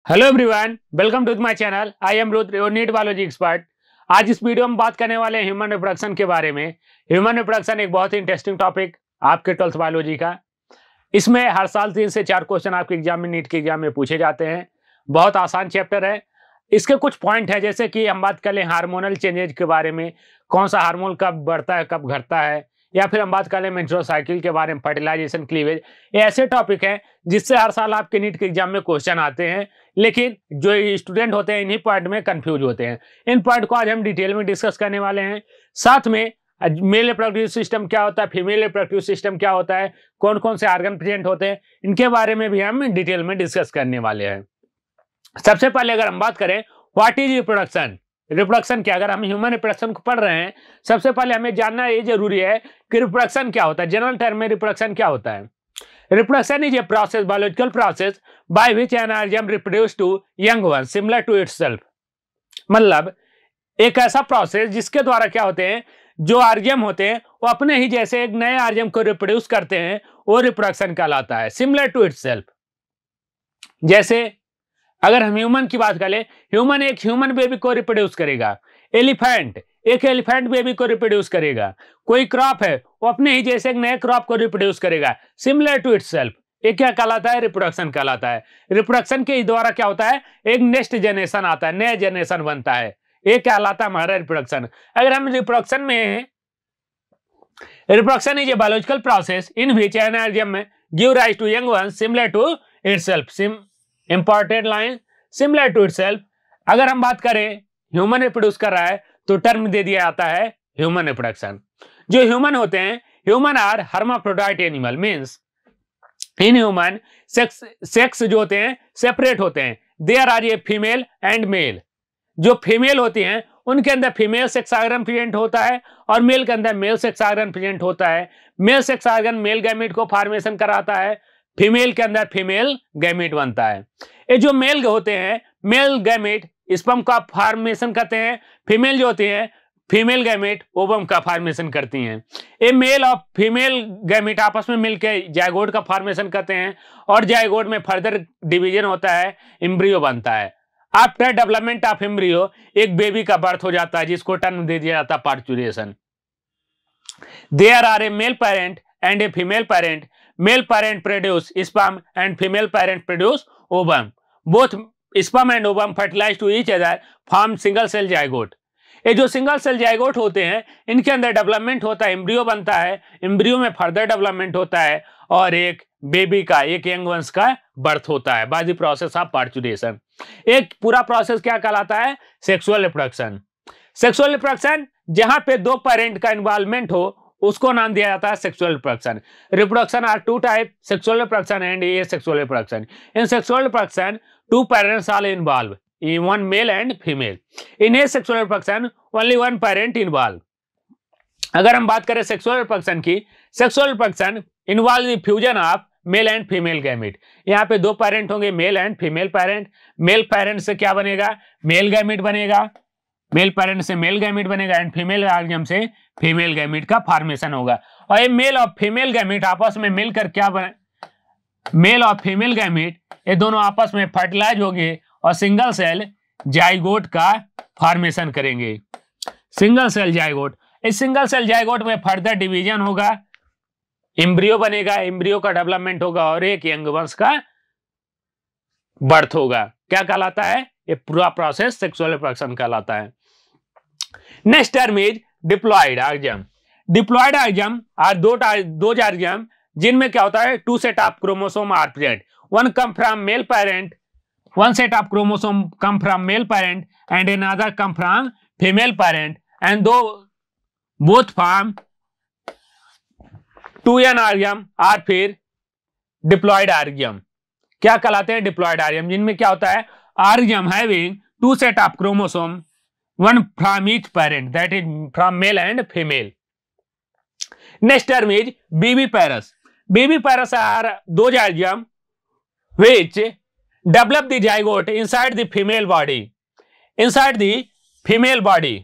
Hello everyone, welcome to my channel. I am Rudra, your NEET biology expert. आज इस video में बात करने वाले हैं ह्यूमन रिप्रोडक्शन के बारे में। ह्यूमन रिप्रोडक्शन एक बहुत ही इंटरेस्टिंग टॉपिक आपके 12th बायोलॉजी का। इसमें हर साल 3 से 4 क्वेश्चन आपके एग्जाम में, नीट के एग्जाम में पूछे जाते हैं। बहुत आसान चैप्टर है। इसके कुछ पॉइंट है, जैसे कि हम बात कर लें हार्मोनल चेंजेज के बारे में, कौन सा हार्मोन कब बढ़ता है कब घटता है, या फिर हम बात कर लें मेंस्ट्रुअल साइकिल के बारे में, फर्टिलाइजेशन, क्लीवेज। ये ऐसे टॉपिक हैं जिससे हर साल आपके नीट के एग्जाम में क्वेश्चन आते हैं, लेकिन जो स्टूडेंट होते हैं इन्हीं पॉइंट में कंफ्यूज होते हैं। इन पॉइंट को आज हम डिटेल में डिस्कस करने वाले हैं। साथ में मेल रिप्रोडक्टिव सिस्टम क्या होता है, फीमेल रिप्रोडक्टिव सिस्टम क्या होता है, कौन कौन से ऑर्गन प्रेजेंट होते हैं, इनके बारे में भी हम डिटेल में डिस्कस करने वाले हैं। सबसे पहले अगर हम बात करें व्हाट इज रिप्रोडक्शन, रिप्रोडक्शन क्या, अगर हम ह्यूमन रिप्रोडक्शन को पढ़ रहे हैं, सबसे पहले हमें जानना ये जरूरी है कि रिप्रोडक्शन क्या होता है। जनरल टर्म में रिप्रोडक्शन क्या होता है? Reproduction is a process, biological process by which an organism reproduce to young one similar to itself. मतलब एक ऐसा प्रोसेस जिसके द्वारा क्या होते हैं, जो ऑर्गेनिज्म होते हैं वो अपने ही जैसे एक नए ऑर्गेनिज्म को रिप्रोड्यूस करते हैं, वो रिप्रोडक्शन कहलाता है, सिमिलर टू इटसेल्फ। जैसे अगर हम ह्यूमन की बात करें, ह्यूमन एक ह्यूमन बेबी को रिप्रोड्यूस करेगा, एलिफेंट एक एलिफेंट बेबी को रिप्रोड्यूस करेगा, कोई क्रॉप है वो अपने ही जैसे एक नए क्रॉप को रिप्रोड्यूस करेगा, सिमिलर टू इटसेल्फ। ये क्या कहलाता है? रिप्रोडक्शन कहलाता है। रिप्रोडक्शन के द्वारा क्या होता है, एक नेक्स्ट जनरेशन आता है, नया जनरेशन बनता है, ये कहलाता है हमारा रिप्रोडक्शन। अगर हम रिप्रोडक्शन में, reproduction is a biological process in which an organism give rise to young one similar to itself. Important line, similar to itself. अगर हम बात करें ह्यूमन रिप्रोड्यूस कर रहा है तो टर्म दे दिया जाता है ह्यूमन रिप्रोडक्शन। जो ह्यूमन होते हैं, human are hermaphrodite animal, means in human sex जो होते हैं सेपरेट होते हैं। There are a female and male. जो फीमेल होती हैं उनके अंदर फीमेल सेक्स ऑर्गन प्रेजेंट होता है और मेल के अंदर मेल सेक्स ऑर्गन प्रेजेंट होता है। Male sex organ male gamete को फॉर्मेशन कराता है, फीमेल के अंदर फीमेल गैमेट बनता है। ये जो मेल होते हैं, मेल गैमेट स्पर्म का फॉर्मेशन करते हैं, फीमेल जो होती है फीमेल गैमेट ओवम का फॉर्मेशन करती हैं। ये मेल और फीमेल गैमेट आपस में मिलकर जायगोट का फॉर्मेशन करते हैं और जायगोट में फर्दर डिवीजन होता है, एम्ब्रियो बनता है। आफ्टर डेवलपमेंट ऑफ एम्ब्रियो एक बेबी का बर्थ हो जाता है, जिसको टर्म दे दिया जाता है parturition. There are a male parent and a female parent. Male parent produce sperm and female parent produce ovum. Both sperm and ovum fertilize to each other, form single cell zygote. ये जो single cell zygote होते हैं इनके अंदर development होता है, embryo बनता है, एम्ब्रियो में फर्दर डेवलपमेंट होता है और एक बेबी का, एक यंग वंश का बर्थ होता है by the process of parturition. एक पूरा प्रोसेस क्या कहलाता है? Sexual reproduction. सेक्सुअल रिप्रोडक्शन जहां पे दो पेरेंट का इन्वॉल्वमेंट हो उसको नाम दिया जाता है sexual reproduction. Reproduction are two type, sexual reproduction and asexual reproduction. In sexual reproduction two parents are involve, one male and female. In asexual reproduction only one parent involve. अगर हम बात करें सेक्सुअल रिप्रोडक्शन की, sexual reproduction involve the fusion of male and female gamete. यहाँ पे दो parent होंगे, male and female parent. Male parent से क्या बनेगा? मेल गैमेट बनेगा, मेल पेरेंट से मेल गैमेट बनेगा एंड फीमेल ऑर्गेनिज्म से फीमेल गैमेट का फॉर्मेशन होगा। और ये मेल और फीमेल गैमेट आपस में मिलकर क्या बने, मेल और फीमेल गैमेट ये दोनों आपस में फर्टिलाइज होंगे और सिंगल सेल जाइगोट का फॉर्मेशन करेंगे। सिंगल सेल जाइगोट, इस सिंगल सेल जाइगोट में फर्दर डिवीजन होगा, एम्ब्रियो बनेगा, एम्ब्रियो का डेवलपमेंट होगा और एक यंग वंश का बर्थ होगा। क्या कहलाता है? ये पूरा प्रोसेस सेक्सुअल रिप्रोडक्शन कहलाता है। Next term is diploid organism. Diploid organism are दो ऑर्गेनिज्म जिनमें क्या होता है, two set of chromosome are present, one come from male parent, one set of chromosome come from male parent and another come from female parent and दो both form to an organism are फिर diploid organism. क्या कहलाते हैं? Diploid organism, जिनमें क्या होता है, organism having two set of chromosome, one from each parent, that is from male and female. Next term is viviparous. Viviparous are those organisms which develop the zygote inside the female body. Inside the female body.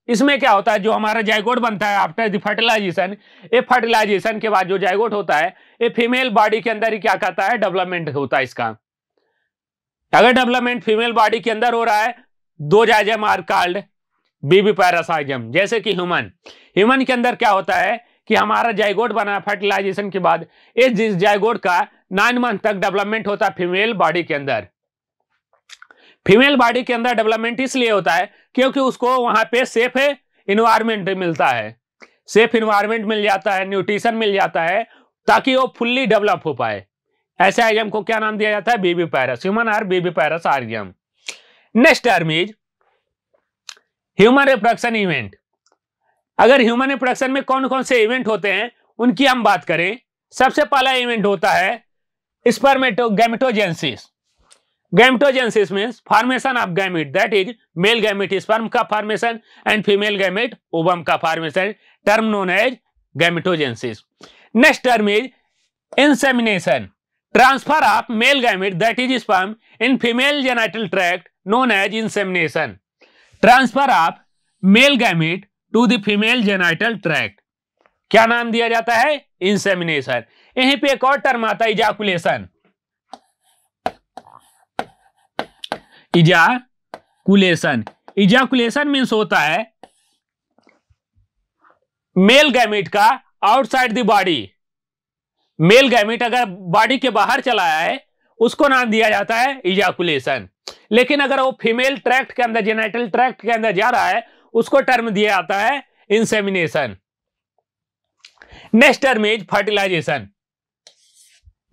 इसमें क्या होता है, जो हमारा zygote बनता है after the fertilisation, ये fertilisation के बाद जो जाइगोट होता है ये फीमेल बॉडी के अंदर ही क्या कहता है, डेवलपमेंट होता है इसका। अगर डेवलपमेंट फीमेल बॉडी के अंदर हो रहा है, दो जाइगम आर कॉल्ड विविपायरस जाइगम। जैसे कि ह्यूमन के अंदर क्या होता है कि हमारा जाइगोट बना फर्टिलाइजेशन के बाद, इस जाइगोट का 9 मंथ तक डेवलपमेंट होता है फीमेल बॉडी के अंदर। फीमेल बॉडी के अंदर डेवलपमेंट इसलिए होता है क्योंकि उसको वहां पे सेफ इन्वायरमेंट मिलता है, सेफ इन्वायरमेंट मिल जाता है, न्यूट्रिशन मिल जाता है, ताकि वो फुल्ली डेवलप हो पाए। ऐसे आर्गन को क्या नाम दिया जाता है? Viviparous, human are viviparous organ. Next term is human reproduction event. अगर ह्यूमन रिप्रोडक्शन में कौन कौन से इवेंट होते हैं उनकी हम बात करें, सबसे पहला इवेंट होता है gametogenesis. Gametogenesis means formation of gamete, that is male gamete sperm का formation and female gamete ovum का formation, term known as gametogenesis. Next term is insemination, transfer of male gamete that is sperm in female genital tract known as insemination, transfer of male gamete to the female genital tract, क्या नाम दिया जाता है? Insemination. यहीं पे एक और term आता है इजाकुलेशन। इजाकुलेशन मीन्स होता है मेल गैमेट का outside the body. Male gamete अगर बॉडी के बाहर चला है उसको नाम दिया जाता है इजाकुलेशन। लेकिन अगर वो फीमेल ट्रैक्ट के अंदर, जेनिटल ट्रैक्ट के अंदर जा रहा है, उसको टर्म दिया जाता है insemination. Next term is fertilisation.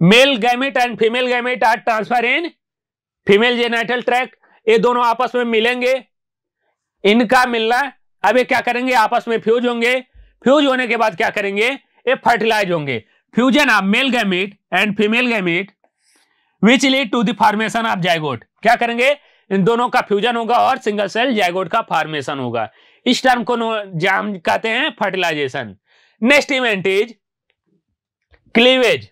Male gamete and female gamete are transfer in female genital tract. ये दोनों आपस में मिलेंगे, इनका मिलना, अब ये क्या करेंगे? आपस में फ्यूज होंगे। फ्यूज होने के बाद क्या करेंगे? ये फर्टिलाइज होंगे। Fusion of male gamete and female gamete which lead to the formation of zygote. क्या करेंगे? इन दोनों का फ्यूजन होगा और सिंगल सेल जाइगोट का फॉर्मेशन होगा। इस टर्म को जाम कहते हैं fertilisation. Next event is cleavage.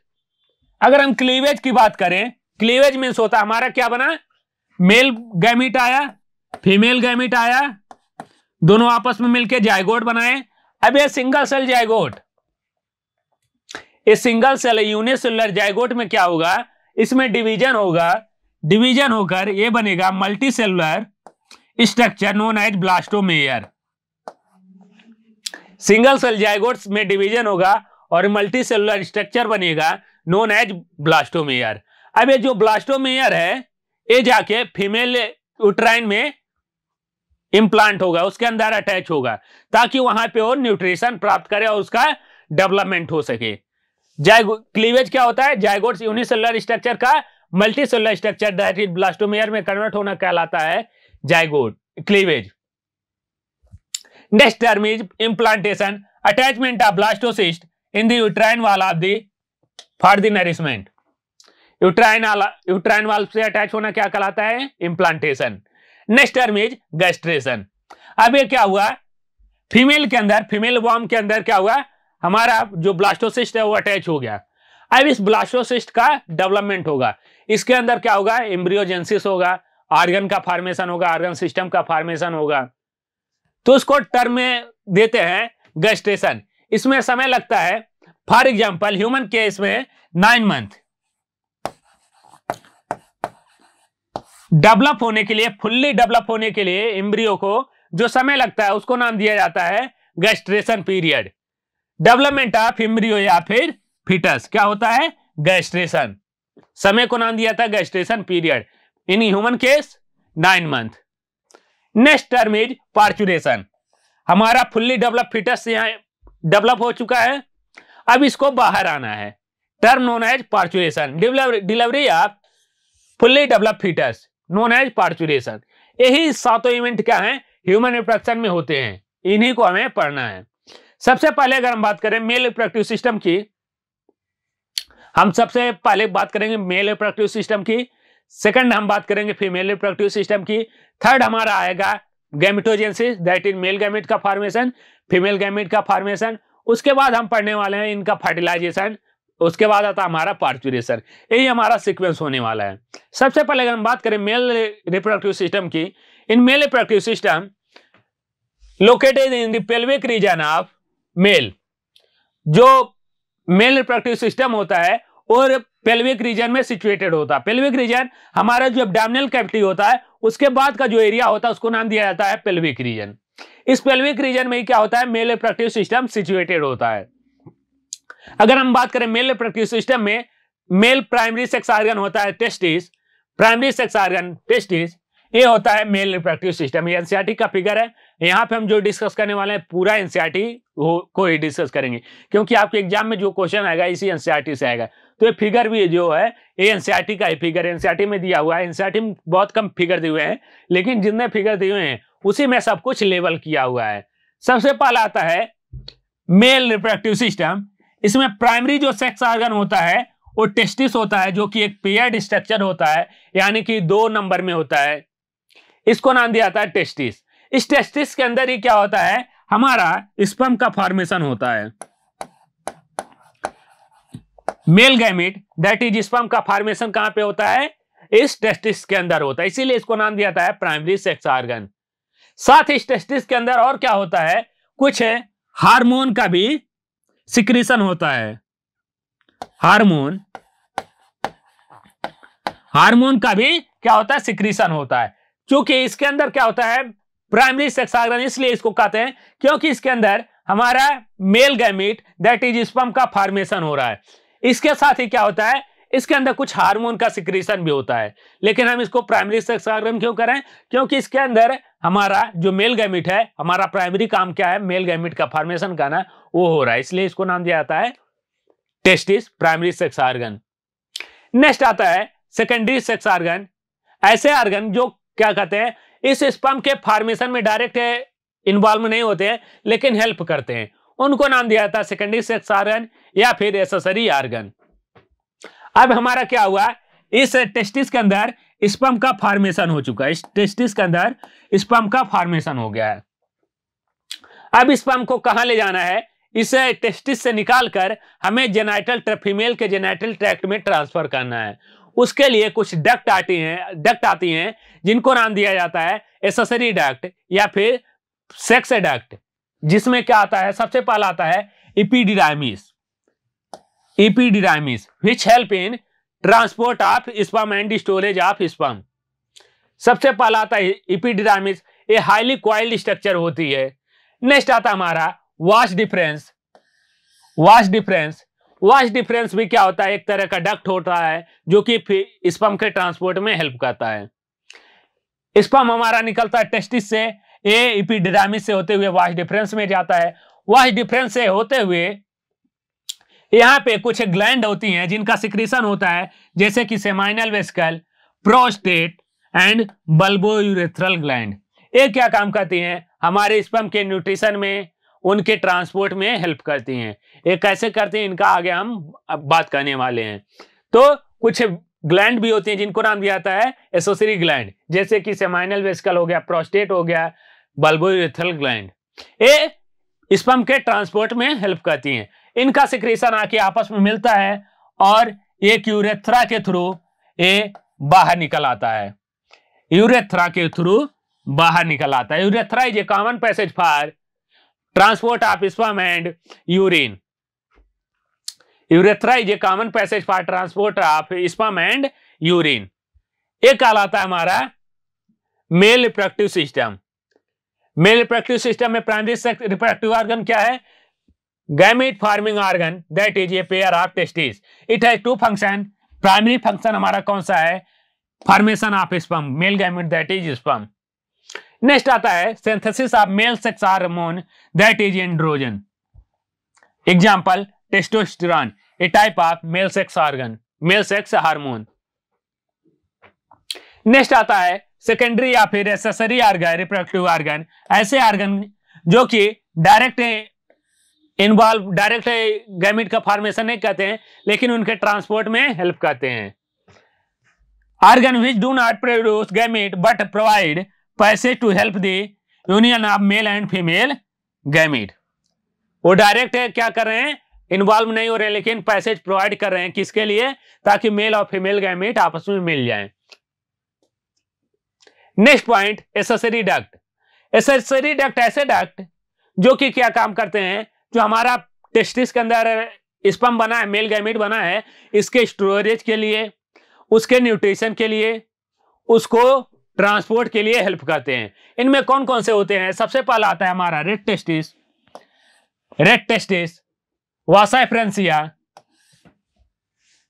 अगर हम क्लीवेज की बात करें, क्लीवेज मीन्स होता है हमारा क्या बना? मेल गैमेट आया, फीमेल गैमेट आया, दोनों आपस में मिलकर जाइगोट बनाए। अब ये सिंगल सेल जाइगोट, इस सिंगल सेल यूनिसेलुलर जाइगोट में क्या होगा? इसमें डिवीजन होगा, डिवीजन होकर ये बनेगा multicellular structure known as blastomere. Single cell zygotes में डिवीजन होगा और मल्टी सेलुलर स्ट्रक्चर बनेगा नोन एज ब्लास्टोमेयर। अब ये जो ब्लास्टोमेयर है ये जाके फीमेल यूट्राइन में इंप्लांट होगा, उसके अंदर अटैच होगा, ताकि वहां पे वो न्यूट्रिशन प्राप्त करे और उसका डेवलपमेंट हो सके। क्लीवेज क्या होता है? जाइगोट्स यूनिसेलुलर स्ट्रक्चर का multi cellular structure that is blastomere में कन्वर्ट होना कहलाता है zygote, cleavage. Next term is implantation, attachment of blastocyst in the uterine wall of the for the nourishment. Uterine wall से attach होना क्या कहलाता है? Implantation. Next term is gestation. अब ये क्या हुआ? फीमेल के अंदर, फीमेल वॉर्म के अंदर क्या हुआ? हमारा जो ब्लास्टोसिस्ट है वो अटैच हो गया। अब इस ब्लास्टोसिस्ट का डेवलपमेंट होगा, इसके अंदर क्या होगा? एम्ब्रियोजेनेसिस होगा, ऑर्गन का फॉर्मेशन होगा, ऑर्गन सिस्टम का फॉर्मेशन होगा। तो उसको टर्म में देते हैं गैस्ट्रेशन। इसमें समय लगता है, फॉर एग्जांपल ह्यूमन केस में 9 मंथ डेवलप होने के लिए, फुल्ली डेवलप होने के लिए एम्ब्रियो को जो समय लगता है उसको नाम दिया जाता है gestation period. Development of embryo या फिर फीटस क्या होता है? गैस्ट्रेशन। समय को नाम दिया था gestation period. In human case 9 month. Next term is parturition. हमारा फुल्ली डेवलप फीटस यहां डेवलप हो चुका है, अब इसको बाहर आना है, term known as parturition. Delivery of fully develop foetus known as parturition. यही 7 इवेंट क्या है? ह्यूमन रिप्रोडक्शन में होते हैं, इन्हीं को हमें पढ़ना है। सबसे पहले अगर हम बात करें मेल रिप्रोडक्टिव सिस्टम की, हम सबसे पहले बात करेंगे मेल रिप्रोडक्टिव सिस्टम की, सेकंड हम बात करेंगे फीमेल रिप्रोडक्टिव सिस्टम की, थर्ड हमारा आएगा gametogenesis that is male gamete का फॉर्मेशन, फीमेल गैमेट का फॉर्मेशन, उसके बाद हम पढ़ने वाले हैं इनका फर्टिलाइजेशन, उसके बाद आता हमारा पार्चुरेशन। यही हमारा सीक्वेंस होने वाला है। सबसे पहले अगर हम बात करें मेल रिप्रोडक्टिव सिस्टम की, in male reproductive system located in the pelvic region of male. जो मेल रिप्रोडक्टिव सिस्टम होता है और पेल्विक रीजन में सिचुएटेड होता है। पेल्विक रीजन हमारा जो एब्डोमिनल कैविटी होता है उसके बाद का जो एरिया होता है उसको नाम दिया जाता है पेल्विक रीजन। इस पेल्विक रीजन में क्या होता है, मेल रिप्रोडक्टिव सिस्टम सिचुएटेड होता है। अगर हम बात करें मेल रिप्रोडक्टिव सिस्टम में, मेल प्राइमरी सेक्स ऑर्गन होता है testis, primary sex organ testis, ये होता है मेल रिप्रोडक्टिव सिस्टम। ये एनसीईआरटी का फिगर है। यहाँ पे हम जो डिस्कस करने वाले हैं पूरा एनसीईआरटी को ही डिस्कस करेंगे, क्योंकि आपके एग्जाम में जो क्वेश्चन आएगा इसी एनसीईआरटी से आएगा। तो ये फिगर भी जो है ये एनसीईआरटी का ही फिगर एनसीईआरटी में दिया हुआ है। एनसीईआरटी में बहुत कम फिगर दिए हुए हैं, लेकिन जितने फिगर दिए हुए हैं उसी में सब कुछ लेबल किया हुआ है। सबसे पहला आता है मेल रिप्रोडक्टिव सिस्टम। इसमें प्राइमरी जो सेक्स ऑर्गन होता है वो टेस्टिस होता है, जो कि एक पेयर्ड स्ट्रक्चर होता है, यानी कि 2 नंबर में होता है। इसको नाम दिया जाता है टेस्टिस। इस टेस्टिस के अंदर ही क्या होता है, हमारा स्पर्म का फॉर्मेशन होता है। Mail gamete that is sperm का फॉर्मेशन कहां पे होता है, इस टेस्टिस के अंदर होता है, इसीलिए इसको नाम दिया जाता है प्राइमरी सेक्स ऑर्गन। साथ ही इस टेस्टिस के अंदर और क्या होता है, कुछ हार्मोन का भी सिक्रीशन होता है। हार्मोन का भी क्या होता है, सिक्रीशन होता है। क्योंकि इसके अंदर क्या होता है प्राइमरी सेक्स ऑर्गन, इसलिए इसको कहते हैं क्योंकि इसके अंदर हमारा mail gamete that is sperm का फॉर्मेशन हो रहा है। इसके साथ ही क्या होता है, इसके अंदर कुछ हार्मोन का सिक्रीशन भी होता है। लेकिन हम इसको प्राइमरी सेक्स ऑर्गन क्यों करें, क्योंकि इसके अंदर हमारा जो मेल गैमेट है, हमारा प्राइमरी काम क्या है, मेल गैमेट का फॉर्मेशन करना, वो हो रहा है, इसलिए इसको नाम दिया जाता है testis, primary sex organ. Next आता है सेकेंडरी सेक्स ऑर्गन। ऐसे ऑर्गन जो क्या कहते हैं, इस स्पर्म के फॉर्मेशन में डायरेक्ट इन्वॉल्व नहीं होते हैं लेकिन हेल्प करते हैं, उनको नाम दिया जाता है सेकेंडरी सेक्स ऑर्गन या फिर एक्सेसरी ऑर्गन। अब हमारा क्या हुआ, इस टेस्टिस के अंदर स्पर्म का फॉर्मेशन हो चुका है, इस टेस्टिस के अंदर स्पर्म का फॉर्मेशन हो गया है। अब स्पर्म को कहां ले जाना है, इस टेस्टिस से निकालकर हमें जेनाइटल फीमेल के जेनाइटल ट्रैक्ट में ट्रांसफर करना है। उसके लिए कुछ डक्ट आती हैं जिनको नाम दिया जाता है एक्सेसरी डक्ट या फिर सेक्स डक्ट, जिसमें क्या आता है, सबसे पहला आता है epididymis which help in transport of sperm and storage of sperm. सबसे पहला आता है एपिडिडाइमिस, ये हाईली कॉइल्ड स्ट्रक्चर होती है। नेक्स्ट आता हमारा वाश डिफरेंस भी क्या होता है, एक तरह का डक्ट होता है जो कि स्पर्म के ट्रांसपोर्ट में हेल्प करता है। स्पर्म हमारा निकलता है टेस्टिस से, ये एपिडिडाइमिस से होते हुए वाश डिफरेंस में जाता है। वाश डिफरेंस से होते हुए यहाँ पे कुछ ग्लैंड होती हैं जिनका सिक्रीशन होता है, जैसे कि seminal vesicle, prostate and bulbourethral gland. ये क्या काम करती हैं, हमारे स्पर्म के न्यूट्रिशन में, उनके ट्रांसपोर्ट में हेल्प करती हैं। ये कैसे करती हैं, इनका आगे हम अब बात करने वाले हैं। तो कुछ ग्लैंड भी होती हैं जिनको नाम दिया जाता है एक्सेसरी ग्लैंड, जैसे कि सेमाइनल वेसिकल हो गया, प्रोस्टेट हो गया, बल्बोयूरेथ्रल ग्लैंड। ये स्पर्म के ट्रांसपोर्ट में हेल्प करती हैं। इनका सिक्रीशन आके आपस में मिलता है और एक यूरेथ्रा के थ्रू ये बाहर निकल आता है। Urethra is a common passage for transport of sperm and urine. Urethra is a common passage for transport of sperm and urine. ये कहलाता है हमारा mail reproductive system. Mail reproductive system में प्राइमरी सेक्स रिप्रोडक्टिव ऑर्गन क्या है, gamete forming organ that is a pair of testis. It has 2 function. Primary function हमारा कौन सा है, formation of sperm, mail gamete that is sperm. Next आता है synthesis of male sex hormone that is androgen. Example testosterone, A type of male sex hormone. Next आता है secondary या फिर एक्सेसरी ऑर्गन रिप्रोडक्टिव ऑर्गन। ऐसे organ जो कि direct gamete का फॉर्मेशन नहीं करते हैं लेकिन उनके ट्रांसपोर्ट में हेल्प करते हैं। Organ which do not produce gamete but provide passage to help the union of male and female gamete. वो डायरेक्ट क्या कर रहे हैं, इन्वॉल्व नहीं हो रहे हैं, लेकिन पैसेज प्रोवाइड कर रहे हैं, किसके लिए, ताकि मेल और फीमेल गैमेट आपस में मिल जाएं। Next point accessory duct. Accessory duct ऐसे डक्ट जो कि क्या काम करते हैं, जो हमारा टेस्टिस के अंदर स्पर्म बना है, मेल गैमेट बना है, इसके स्टोरेज के लिए, उसके न्यूट्रिशन के लिए, उसको ट्रांसपोर्ट के लिए हेल्प करते हैं। इनमें कौन कौन से होते हैं? सबसे पहला आता है हमारा rete testis, vasa efferentia,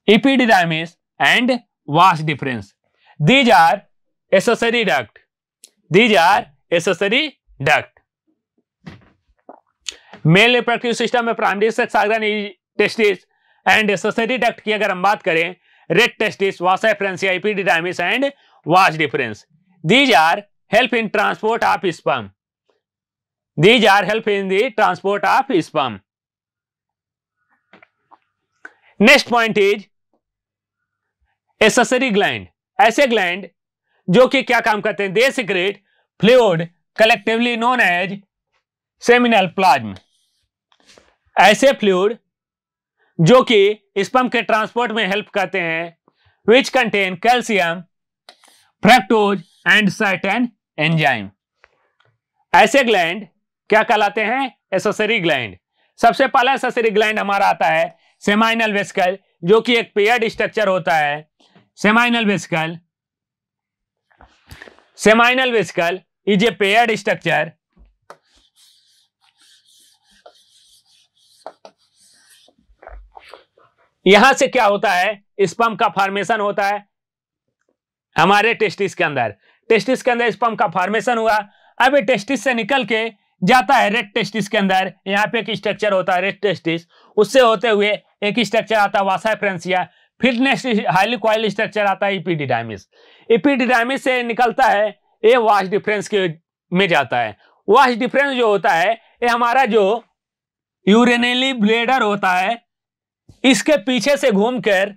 epididymis and vas deferens. These are accessory duct. Male reproductive system में primary sex organ testis and accessory duct की अगर हम बात करें, rete testis, vasa efferentia, epididymis and vas deferens. These are help in transport of sperm. Next point is accessory gland. ऐसे gland जो कि क्या काम करते हैं? They secrete fluid collectively known as seminal plasma. ऐसे फ्लूइड जो कि स्पर्म के ट्रांसपोर्ट में हेल्प करते हैं, which contain calcium, fructose and certain enzyme. ऐसे ग्लैंड क्या कहलाते हैं? Accessory gland. सबसे पहला एक्सेसरी ग्लैंड हमारा आता है सेमाइनल वेसिकल, जो कि एक पेयर्ड स्ट्रक्चर होता है। Seminal vesicle is a paired structure यहां से क्या होता है? स्पर्म का फॉर्मेशन होता है हमारे टेस्टिस के अंदर। स्पर्म का फॉर्मेशन हुआ, अब ये टेस्टिस से निकल के जाता है रेड टेस्टिस के अंदर। यहाँ पे एक स्ट्रक्चर होता है रेड टेस्टिस, उससे होते हुए एक स्ट्रक्चर आता है वासा फ्रेंसिया, फिर नेक्स्ट हाईली कॉइल स्ट्रक्चर आता है एपिडिडाइमिस से निकलता है, ये वास डिफरेंस के में जाता है। वास डिफरेंस जो होता है ये हमारा जो यूरिनरी ब्लेडर होता है, इसके पीछे से घूमकर,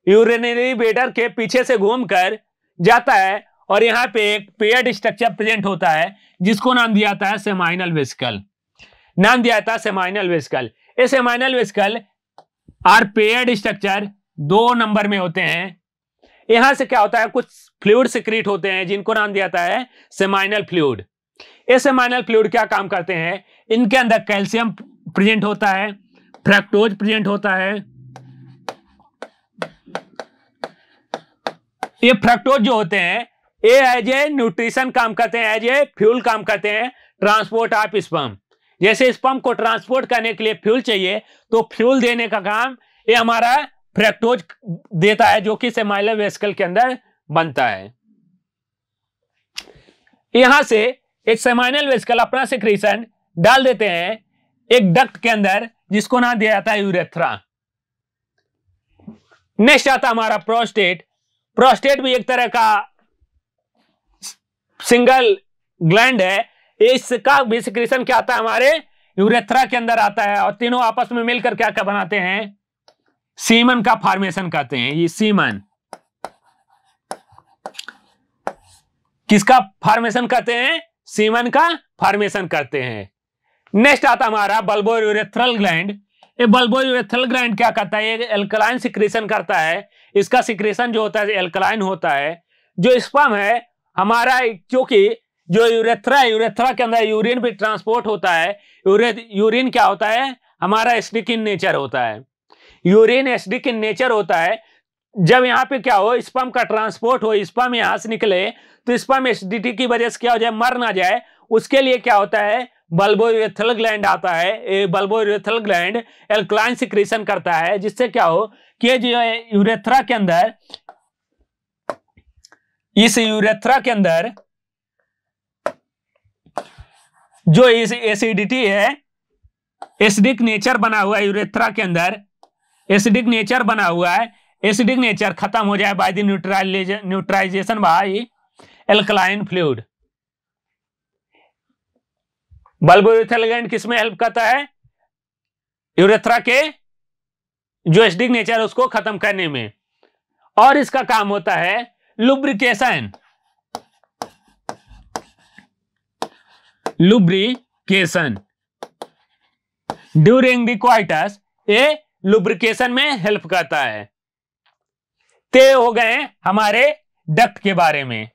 यूरिनरी ब्लेडर के पीछे से घूमकर जाता है और यहाँ पे एक पेयर्ड स्ट्रक्चर प्रेजेंट होता है जिसको नाम दिया जाता है सेमाइनल वेसिकल। ये seminal vesicle are paired structure 2 number में होते हैं। यहां से क्या होता है? कुछ फ्लूइड सिक्रीट होते हैं जिनको नाम दिया जाता है सेमाइनल फ्लूइड। ये सेमाइनल फ्लूइड क्या काम करते हैं? इनके अंदर कैल्शियम प्रेजेंट होता है, फ्रक्टोज प्रेजेंट होता है। ये फ्रक्टोज जो होते हैं ये एज ए न्यूट्रिशन काम करते हैं, एज ए फ्यूल काम करते हैं, ट्रांसपोर्ट ऑफ स्पर्म। जैसे स्पर्म को ट्रांसपोर्ट करने के लिए फ्यूल चाहिए, तो फ्यूल देने का काम ये हमारा फ्रक्टोज देता है, जो कि सेमाइनल वेसिकल के अंदर बनता है। यहां से एक सेमाइनल वेसिकल अपना सिक्रीशन डाल देते हैं एक डक्ट के अंदर जिसको नाम दिया जाता है यूरेथ्रा। नेक्स्ट आता हमारा प्रोस्टेट भी एक तरह का सिंगल ग्लैंड है। इसका भी सिक्रीशन क्या आता है? हमारे यूरेथ्रा के अंदर आता है, और तीनों आपस में मिलकर क्या क्या बनाते हैं? सीमन का फॉर्मेशन करते हैं। ये सीमन किसका फॉर्मेशन करते हैं? सीमन का फॉर्मेशन करते हैं। नेक्स्ट आता हमारा बल्बोयूरेथ्रल ग्लैंड। ये बल्बोयूरेथ्रल ग्लैंड क्या करता है? ये एल्कलाइन सिक्रीशन करता है। इसका सिक्रीशन जो होता है एल्कलाइन होता है। जो स्पर्म है हमारा, क्योंकि जो यूरेथ्रा के अंदर यूरिन भी ट्रांसपोर्ट होता है। यूरिन क्या होता है? हमारा एसिडिक इन नेचर होता है। यूरिन एसिडिक इन नेचर होता है। जब यहाँ पे क्या हो, स्पर्म का ट्रांसपोर्ट हो, स्पर्म यहाँ से निकले, तो स्पर्म एसिडिटी की वजह से क्या हो जाए? मर ना जाए, उसके लिए क्या होता है? बल्बोयूरेथ्रल ग्लैंड आता है। बल्बोयूरेथ्रल ग्लैंड एल्कलाइन सिक्रीशन करता है, जिससे क्या हो कि जो यूरेथ्रा के अंदर, इस यूरेथ्रा के अंदर जो इस एसिडिटी है, एसिडिक नेचर बना हुआ है यूरेथ्रा के अंदर, एसिडिक नेचर बना हुआ है, एसिडिक नेचर खत्म हो जाए by the neutralisation by alkaline fluid. Bulbourethral gland किसमें हेल्प करता है? यूरेथ्रा के जो एसिडिक नेचर है उसको खत्म करने में। और इसका काम होता है लुब्रिकेशन ड्यूरिंग द क्वाइटस। ये लुब्रिकेशन में हेल्प करता है। ते हो गए हमारे डक्ट के बारे में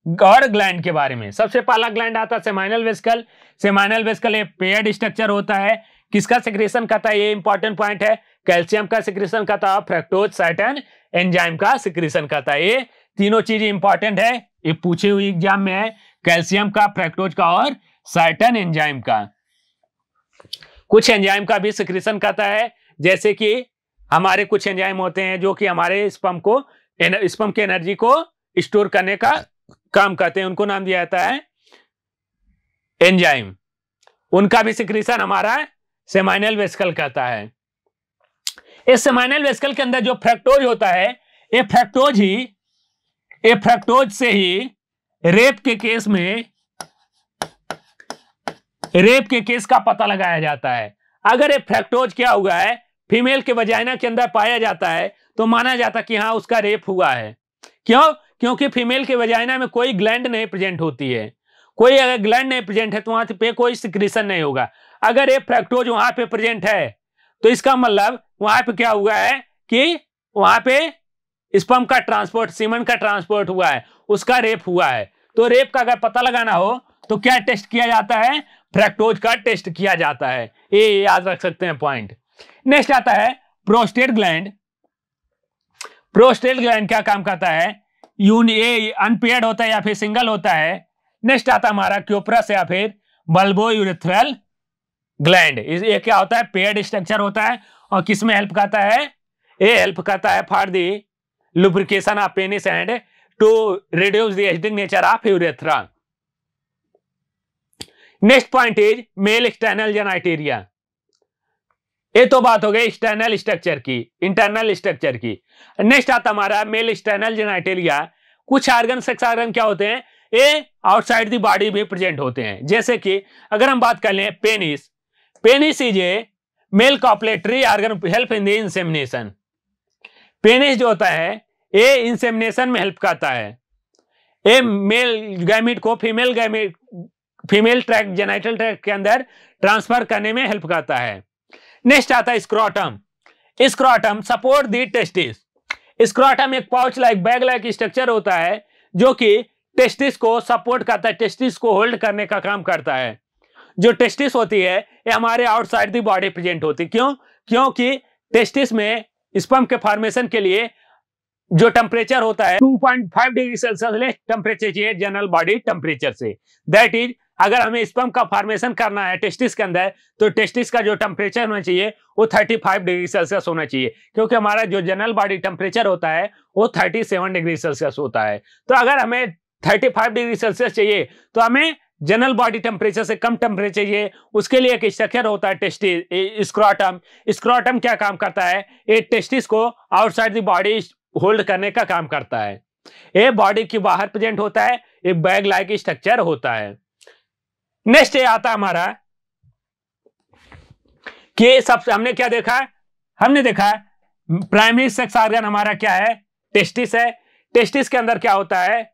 और ग्लैंड के बारे में। सबसे पहला ग्लैंड आता है सेमाइनल वेसिकल। सेमाइनल वेसिकल एक पेयर्ड स्ट्रक्चर होता है। किसका सिक्रेशन करता है, ये इंपॉर्टेंट पॉइंट है, कैल्शियम का सिक्रेशन करता है, फ्रक्टोज सर्टेन एंजाइम का सिक्रेशन करता है। ये तीनों चीज इंपॉर्टेंट है, ये पूछी हुई एग्जाम में है, कैल्शियम का, फ्रक्टोज का और सर्टेन एंजाइम का। कुछ एंजाइम का भी सिक्रेशन करता है, जैसे कि हमारे कुछ एंजाइम होते हैं जो कि हमारे स्पर्म की एनर्जी को स्टोर करने का काम करते हैं, उनको नाम दिया जाता है एंजाइम। उनका भी सिक्रेशन हमारा सेमाइनल वेसिकल करता है। इस सेमाइनल वेसिकल के अंदर जो फ्रक्टोज होता है, ये फ्रक्टोज से ही रेप के केस का पता लगाया जाता है। अगर ये फ्रक्टोज क्या हुआ है, फीमेल के वजाइना के अंदर पाया जाता है, तो माना जाता कि हाँ उसका रेप हुआ है। क्यों? क्योंकि फीमेल के वजाइना में कोई ग्लैंड नहीं प्रेजेंट होती है, कोई अगर ग्लैंड नहीं प्रेजेंट है तो वहां पे कोई सिक्रेशन नहीं होगा। अगर ये फ्रक्टोज वहां पे प्रेजेंट है तो इसका मतलब वहां पे क्या हुआ है कि वहां पे स्पर्म का ट्रांसपोर्ट, सीमन का ट्रांसपोर्ट हुआ है, उसका रेप हुआ है। तो रेप का अगर पता लगाना हो तो क्या टेस्ट किया जाता है, फ्रक्टोज का टेस्ट किया जाता है। ये याद रख सकते हैं पॉइंट। नेक्स्ट आता है प्रोस्टेट ग्लैंड। प्रोस्टेट ग्लैंड क्या काम करता है, ये अनपेयर्ड होता है या फिर सिंगल होता है। नेक्स्ट आता हमारा क्यूपरस या फिर बल्बो यूरेथ्रल ग्लैंड। ये क्या होता है, पेयर्ड स्ट्रक्चर होता है और किस में हेल्प करता है, ये हेल्प करता है for the lubrication of penis and to reduce the acidic nature of urethra. Next point is male external genitalia. ये तो बात हो गई एक्सटर्नल स्ट्रक्चर की, इंटरनल स्ट्रक्चर की। नेक्स्ट आता हमारा मेल एक्सटर्नल जेनाइटेरिया। कुछ ऑर्गन, सेक्स ऑर्गन क्या होते हैं, ये आउटसाइड द बॉडी भी प्रेजेंट होते हैं। जैसे कि अगर हम बात कर लें penis, penis is a male copulatory organ, help in the insemination. Penis जो होता है ये इंसेमिनेशन में हेल्प करता है, ये मेल गैमेट को फीमेल ट्रैक्ट, जेनाइटल ट्रैक्ट के अंदर ट्रांसफर करने में हेल्प करता है। नेक्स्ट आता है स्क्रोटम। स्क्रोटम सपोर्ट दी टेस्टिस। स्क्रोटम एक pouch like, bag like structure होता है जो कि टेस्टिस को सपोर्ट करता है, टेस्टिस को होल्ड करने का काम करता है। जो टेस्टिस होती है ये हमारे आउटसाइड दी बॉडी प्रेजेंट होती है। क्यों? क्योंकि टेस्टिस में स्पर्म के फॉर्मेशन के लिए जो टेम्परेचर होता है 2.5 डिग्री सेल्सियस टेम्परेचर चाहिए जनरल बॉडी टेम्परेचर से। दैट इज अगर हमें स्पर्म का फॉर्मेशन करना है टेस्टिस के अंदर, तो टेस्टिस का जो टेम्परेचर होना चाहिए वो 35 डिग्री सेल्सियस होना चाहिए, क्योंकि हमारा जो जनरल बॉडी टेम्परेचर होता है वो 37 डिग्री सेल्सियस होता है। तो अगर हमें 35 डिग्री सेल्सियस चाहिए तो हमें जनरल बॉडी टेम्परेचर से कम टेम्परेचर चाहिए। उसके लिए एक स्ट्रक्चर होता है टेस्टिस, स्क्रोटम। स्क्रोटम क्या काम करता है, ये टेस्टिस को आउटसाइड द बॉडी होल्ड करने का काम करता है। ये बॉडी के बाहर प्रेजेंट होता है, एक बैग लाइक स्ट्रक्चर होता है। नेक्स्ट ये आता हमारा कि सबसे हमने क्या देखा, हमने देखा प्राइमरी सेक्स ऑर्गन हमारा क्या है, टेस्टिस है। टेस्टिस के अंदर क्या होता है,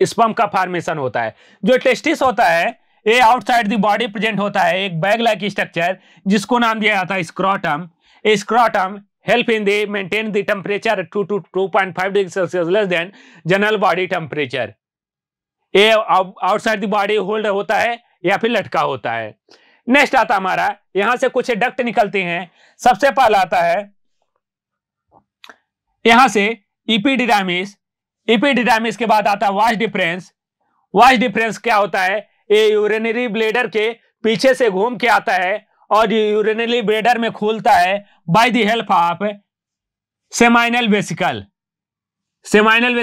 स्पर्म का फॉर्मेशन होता है। जो टेस्टिस होता है ये आउटसाइड द बॉडी प्रेजेंट होता है, एक बैग लाइक स्ट्रक्चर जिसको नाम दिया जाता है scrotum. Scrotum help in the maintain the temperature 2 to 2.5 degree Celsius less than general body temperature. ये आउटसाइड द बॉडी होल्ड होता है या फिर लटका होता है। नेक्स्ट आता हमारा, यहां से कुछ डक्ट निकलते हैं। सबसे पहला आता है यहां से इपिडिडामिस। इपिडिडामिस के बाद आता है वाश डिफरेंस। वाश डिफरेंस क्या होता है, ये यूरिनरी ब्लेडर के पीछे से घूम के आता है और यूरिनरी ब्लेडर में खोलता है by the help of seminal vesicle. Seminal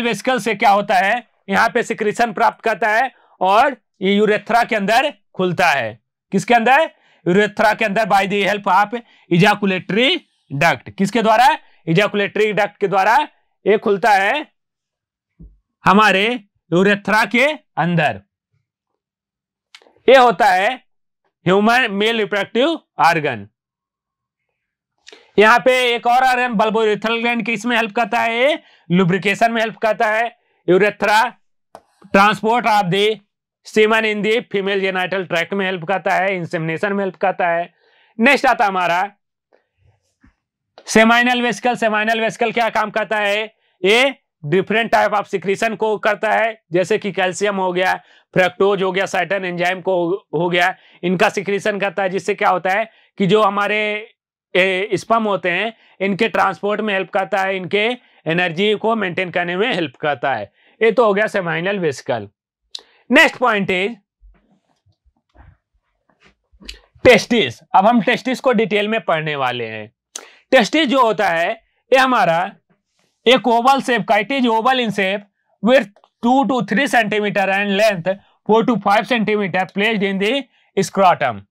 vesicle से क्या होता है, यहां पे सिक्रेशन प्राप्त करता है और ये यूरेथ्रा के अंदर खुलता है। किसके अंदर, यूरेथ्रा के अंदर by the help of ejaculatory duct. किसके द्वारा, इजैकुलेटरी डक्ट के द्वारा ये खुलता है हमारे यूरेथ्रा के अंदर। ये होता है ह्यूमन मेल रिप्रोडक्टिव ऑर्गन। यहां पे एक और ऑर्गन बल्बो यूरेथ्रल ग्लैंड किसमें हेल्प करता है, लुब्रिकेशन में हेल्प करता है। Urethra transport of the semen in the female genital tract में हेल्प करता है, इंसेमिनेशन में हेल्प करता है। नेक्स्ट आता हमारा सेमाइनल वेसिकल। सेमाइनल वेसिकल क्या काम करता है, ये डिफरेंट टाइप ऑफ सिक्रीशन को करता है, जैसे कि कैल्शियम हो गया, फ्रक्टोज हो गया, सर्टेन एंजाइम को हो गया, इनका सिक्रीशन करता है, जिससे क्या होता है कि जो हमारे स्पर्म होते हैं इनके ट्रांसपोर्ट में हेल्प करता है, इनके एनर्जी को मेंटेन करने में हेल्प करता है। ये तो हो गया seminal vesicle. Next point is testis. अब हम टेस्टिस को डिटेल में पढ़ने वाले हैं। टेस्टिस जो होता है ये हमारा एक ओवल शेप का, it is oval in shape with 2 to 3 centimetre and length 4 to 5 centimetre placed in the scrotum.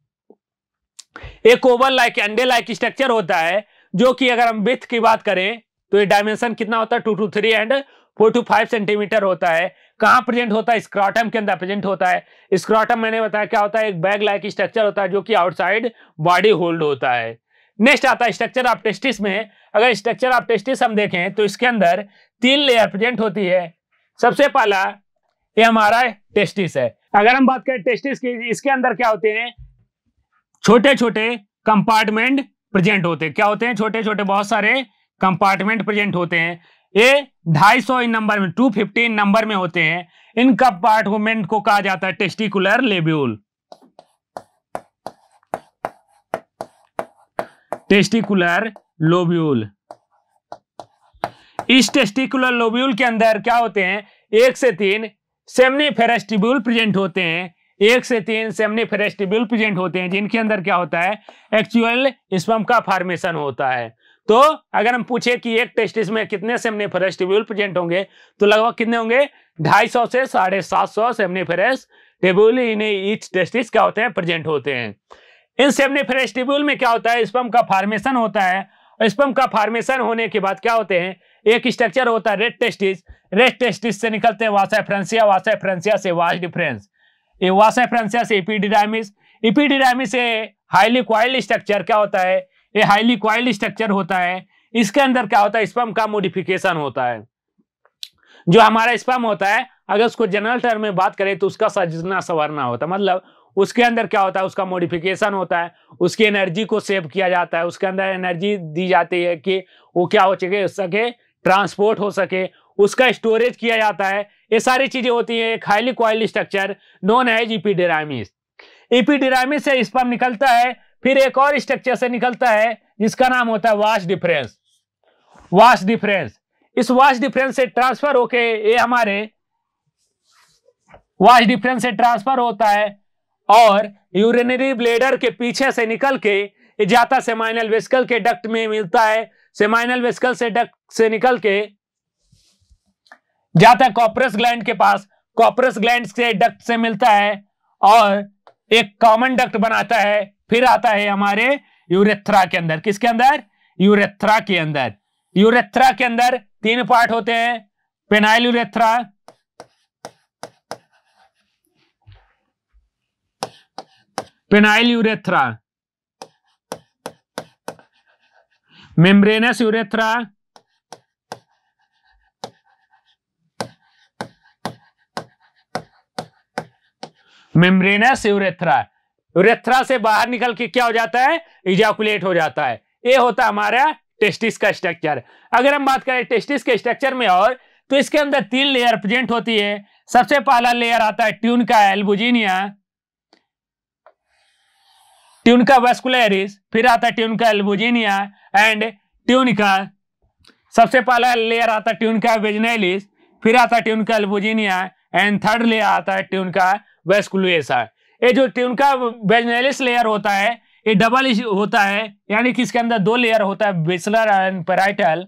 एक ओवल लाइक अंडे लाइक स्ट्रक्चर होता है, जो कि अगर हम विड्थ की बात करें तो ये डायमेंशन कितना होता है 2 to 3 एंड 4 to 5 सेंटीमीटर होता है। कहां प्रेजेंट होता है? स्क्रोटम के अंदर प्रेजेंट होता है। स्क्रोटम मैंने बताया क्या होता है, एक बैग लाइक स्ट्रक्चर होता है जो कि आउटसाइड बॉडी होल्ड होता है। नेक्स्ट आता है स्ट्रक्चर ऑफ टेस्टिस में। अगर स्ट्रक्चर ऑफ टेस्टिस हम देखें तो इसके अंदर 3 लेयर प्रेजेंट होती है। सबसे पहला ये हमारा टेस्टिस है। अगर हम बात करें टेस्टिस की, इसके अंदर क्या होते हैं, छोटे छोटे कंपार्टमेंट प्रेजेंट होते हैं। क्या होते हैं? छोटे छोटे बहुत सारे कंपार्टमेंट प्रेजेंट होते हैं। ये 250 इन नंबर में, 215 नंबर में होते हैं। इन कंपार्टमेंट को कहा जाता है टेस्टिकुलर लेब्यूल। Testicular lobule. इस टेस्टिकुलर लोब्यूल के अंदर क्या होते हैं, 1 से 3 सेमनीफेरस ट्यूब्यूल प्रेजेंट होते हैं। 1 से 3 सेमनीफेरस ट्यूब्यूल प्रेजेंट होते हैं, जिनके अंदर क्या होता है, एक्चुअल स्पर्म का फॉर्मेशन होता है। तो अगर हम पूछे कि एक टेस्टिस में कितने सेमनीफेरस ट्यूब्यूल प्रेजेंट होंगे, तो लगभग कितने होंगे, 250 से 750 seminiferous tubule in each testis क्या होते हैं, प्रेजेंट होते हैं। इन सेमनीफेरस ट्यूब्यूल में क्या होता है, स्पर्म का फॉर्मेशन होता है। स्पर्म का फॉर्मेशन होने के बाद क्या होते हैं, एक स्ट्रक्चर होता है रेड टेस्टिस। रेड टेस्टिस से निकलते हैं वासा फ्रांसिया, वासा फ्रांसिया से वास डिफरेंस, ये वासा फ्रांसिया से एपिडिडाइमिस, एपिडिडाइमिस से हाईली कॉइल्ड स्ट्रक्चर क्या होता है, ये हाईली कॉइल्ड स्ट्रक्चर होता है। इसके अंदर क्या होता है, स्पर्म का मॉडिफिकेशन होता है। जो हमारा स्पर्म होता है, अगर उसको जनरल टर्म में बात करें तो उसका सजना संवरना होता है, मतलब उसके अंदर क्या होता है, उसका मॉडिफिकेशन होता है, उसकी एनर्जी को सेव किया जाता है, उसके अंदर एनर्जी दी जाती है कि वो क्या हो सके ट्रांसपोर्ट हो सके, उसका स्टोरेज किया जाता है। ये सारी चीजें होती है एक highly coiled structure known as epididymis. Epididymis से स्पर्म निकलता है, फिर एक और स्ट्रक्चर से निकलता है जिसका नाम होता है वास डिफरेंस। वास डिफरेंस, इस वास डिफरेंस से ट्रांसफर होके ये हमारे वास डिफरेंस से ट्रांसफर होता है और यूरिनरी ब्लेडर के पीछे से निकल के ये जाता सेमाइनल वेसिकल के डक्ट में मिलता है। सेमाइनल वेसिकल से डक्ट से निकल के जाता है कॉर्पस ग्लैंड के पास, कॉर्पस ग्लैंड से डक्ट से मिलता है और एक कॉमन डक्ट बनाता है, फिर आता है हमारे यूरेथ्रा के अंदर। किसके अंदर? यूरेथ्रा के अंदर। यूरेथ्रा के अंदर 3 पार्ट होते हैं, penile urethra, penile urethra, membranes urethra, membranes urethra. Urethra से बाहर निकल के क्या हो जाता है, इजाकुलेट हो जाता है। ये होता है हमारा टेस्टिस का स्ट्रक्चर। अगर हम बात करें टेस्टिस के स्ट्रक्चर में और, तो इसके अंदर 3 लेयर प्रेजेंट होती है। सबसे पहला लेयर आता है ट्यूनिका एल्बुजिनिया, ट्यूनिका वास्कुलरिस, फिर आता है ट्यूनिका एल्बुजिनिया एंड ट्यूनिका। सबसे पहला लेयर आता है ट्यूनिका वेजिनैलिस, फिर आता है tunica albuginea and third layer आता है ट्यूनिका वास्कुलरिसा। ये जो ट्यूनिका वेजिनैलिस लेयर होता है ये डबल होता है, यानी कि इसके अंदर 2 लेयर होता है, विसरल एंड पैराइटल,